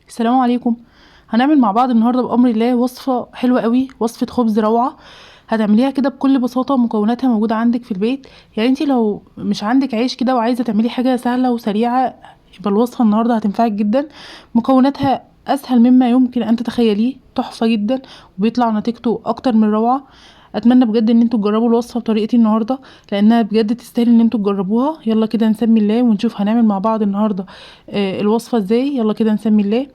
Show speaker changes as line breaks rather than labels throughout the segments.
السلام عليكم. هنعمل مع بعض النهارده بأمر الله وصفة حلوة قوي، وصفة خبز روعة. هتعمليها كده بكل بساطة، مكوناتها موجودة عندك في البيت. يعني انتي لو مش عندك عيش كده وعايزة تعملي حاجة سهلة وسريعة، يبقى الوصفة النهارده هتنفعك جدا. مكوناتها اسهل مما يمكن ان تتخيليه، تحفة جدا وبيطلع نتيجته اكتر من روعة. اتمنى بجد ان انتوا تجربوا الوصفة بطريقتي النهارده، لانها بجد تستاهل ان انتوا تجربوها. يلا كده نسمي الله ونشوف هنعمل مع بعض النهارده الوصفة ازاي. يلا كده نسمي الله.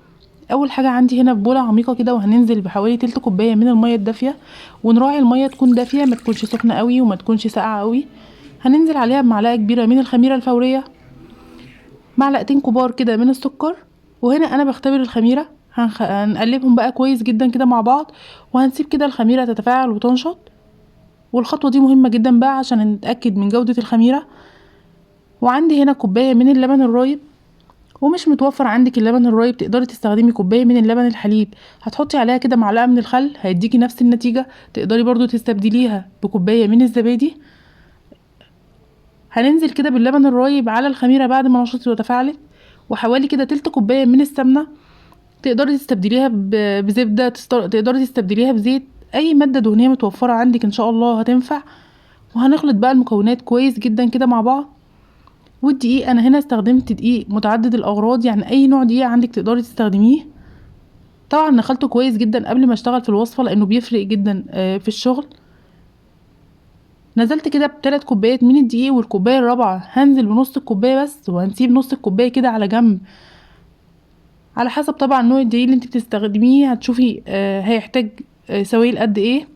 اول حاجه عندي هنا في بوله عميقه كده، وهننزل بحوالي تلت كوبايه من الميه الدافيه. ونراعي الميه تكون دافيه، ما تكونش سخنه قوي وما تكونش ساقعه قوي. هننزل عليها بمعلقه كبيره من الخميره الفوريه، معلقتين كبار كده من السكر. وهنا انا بختبر الخميره. هنقلبهم بقى كويس جدا كده مع بعض، وهنسيب كده الخميره تتفاعل وتنشط. والخطوه دي مهمه جدا بقى عشان نتاكد من جوده الخميره. وعندي هنا كوبايه من اللبن الرايب. ومش متوفر عندك اللبن الرايب، تقدري تستخدمي كوبايه من اللبن الحليب. هتحطي عليها كده معلقه من الخل، هيديكي نفس النتيجه. تقدري برضو تستبدليها بكوبايه من الزبادي. هننزل كده باللبن الرايب على الخميره بعد ما نشطت وتفاعلت. وحوالي كده تلت كوبايه من السمنه. تقدري تستبدليها بزبده، تقدري تستبدليها بزيت. اي ماده دهنيه متوفره عندك ان شاء الله هتنفع. وهنخلط بقى المكونات كويس جدا كده مع بعض. والدقيق انا هنا استخدمت دقيق متعدد الاغراض، يعني اي نوع دقيق عندك تقدري تستخدميه. طبعا نخلته كويس جدا قبل ما اشتغل في الوصفه، لانه بيفرق جدا في الشغل. نزلت كده بثلاث كوبايات من الدقيق، والكوبايه الرابعه هنزل بنص الكوبايه بس، وهنسيب نص الكوبايه كده على جنب. على حسب طبعا نوع الدقيق اللي انت بتستخدميه، هتشوفي هيحتاج سوائل قد ايه.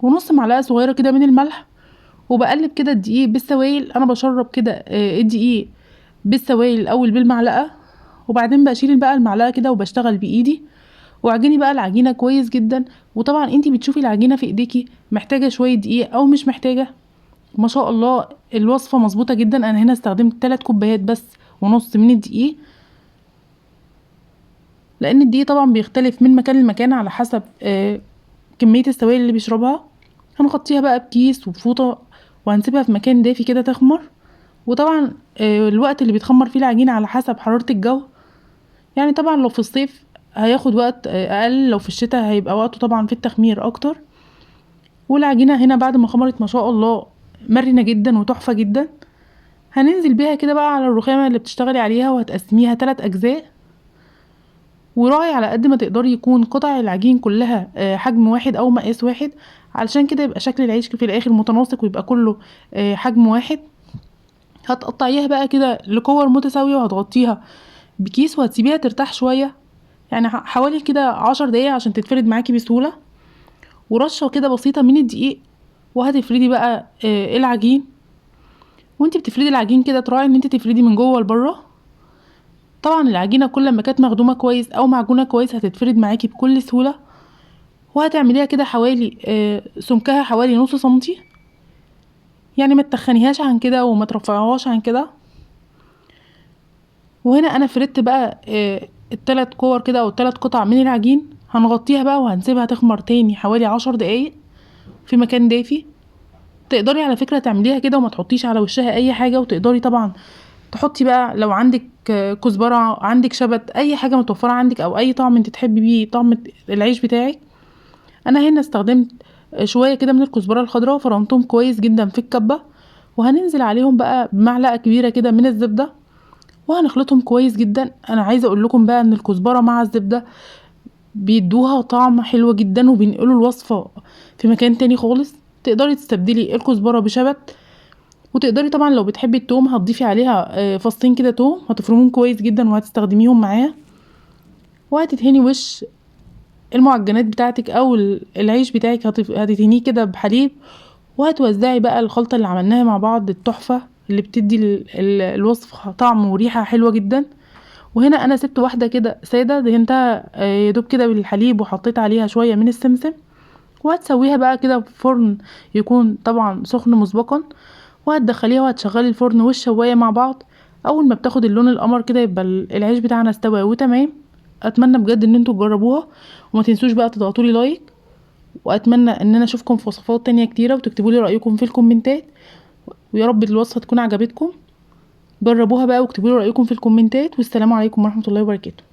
ونص معلقه صغيره كده من الملح. وبقلب كده الدقيق بالسوائل. انا بشرب كده الدقيق بالسوائل الاول بالمعلقه، وبعدين بشيل بقى المعلقه كده وبشتغل بايدي. واعجني بقى العجينه كويس جدا. وطبعا انتي بتشوفي العجينه في ايديكي محتاجه شويه دقيق او مش محتاجه. ما شاء الله الوصفه مظبوطه جدا. انا هنا استخدمت 3 كوبايات بس ونص من الدقيق، لان الدقيق طبعا بيختلف من مكان لمكان على حسب كميه السوائل اللي بيشربها. هنغطيها بقى بكيس وبفوطه، وهنسيبها في مكان دافي كده تخمر. وطبعا الوقت اللي بيتخمر فيه العجينه على حسب حراره الجو. يعني طبعا لو في الصيف هياخد وقت اقل، لو في الشتاء هيبقى وقته طبعا في التخمير اكتر. والعجينه هنا بعد ما خمرت ما شاء الله مرنه جدا وتحفه جدا. هننزل بيها كده بقى على الرخامه اللي بتشتغلي عليها، وهتقسميها 3 اجزاء. وراعي على قد ما تقدري يكون قطع العجين كلها حجم واحد او مقاس واحد، علشان كده يبقى شكل العيش في الاخر متناسق ويبقى كله حجم واحد. هتقطعيها بقى كده لكور متساويه، وهتغطيها بكيس وهتسيبيها ترتاح شويه. يعني حوالي كده 10 دقايق عشان تتفرد معاكي بسهوله. ورشه كده بسيطه من الدقيق. وهتفردي بقى العجين. وانت بتفردي العجين كده تراعي ان انت تفردي من جوه لبره. طبعا العجينه كل ما كانت مخدومه كويس او معجونه كويس هتتفرد معاكي بكل سهوله. وهتعمليها كده حوالي سمكها حوالي نص سنتي. يعني ما تتخنيهاش عن كده وما ترفعيهاش عن كده. وهنا انا فردت بقى التلات كور كده او التلات قطع من العجين. هنغطيها بقى وهنسيبها تخمر تاني حوالي 10 دقايق في مكان دافي. تقدري على فكرة تعمليها كده وما تحطيش على وشها اي حاجة. وتقدري طبعا تحطي بقى لو عندك كزبرة، عندك شبت، اي حاجة متوفرة عندك او اي طعم انت تحبي بيه طعم العيش بتاعك. انا هنا استخدمت شوية كده من الكزبرة الخضراء، فرمتهم كويس جدا في الكبة. وهننزل عليهم بقى بمعلقة كبيرة كده من الزبدة، وهنخلطهم كويس جدا. انا عايزة اقول لكم بقى ان الكزبرة مع الزبدة بيدوها طعم حلو جدا، وبينقلوا الوصفة في مكان تاني خالص. تقدري تستبدلي الكزبرة بشبت. وتقدري طبعا لو بتحبي التوم هتضيفي عليها فصين كده توم، هتفرموهم كويس جدا وهتستخدميهم معاه. وهتدهني وش المعجنات بتاعتك او العيش بتاعك، هتدهنيه كده بحليب. وهتوزعي بقى الخلطة اللي عملناها مع بعض التحفة اللي بتدي الوصفة طعم وريحة حلوة جدا. وهنا انا سبت واحدة كده سادة دهنتها يدوب كده بالحليب، وحطيت عليها شوية من السمسم. وهتسويها بقى كده في فرن يكون طبعا سخن مسبقا. وهتدخليها وهتشغلي الفرن والشوايه مع بعض. اول ما بتاخد اللون القمر كده يبقى العيش بتاعنا استوى وتمام. اتمنى بجد ان انتوا تجربوها، وما تنسوش بقى تضغطولي لايك. واتمنى ان انا اشوفكم في وصفات تانية كتيره، وتكتبوا لي رايكم في الكومنتات. ويا رب الوصفه تكون عجبتكم. جربوها بقى واكتبوا لي رايكم في الكومنتات. والسلام عليكم ورحمه الله وبركاته.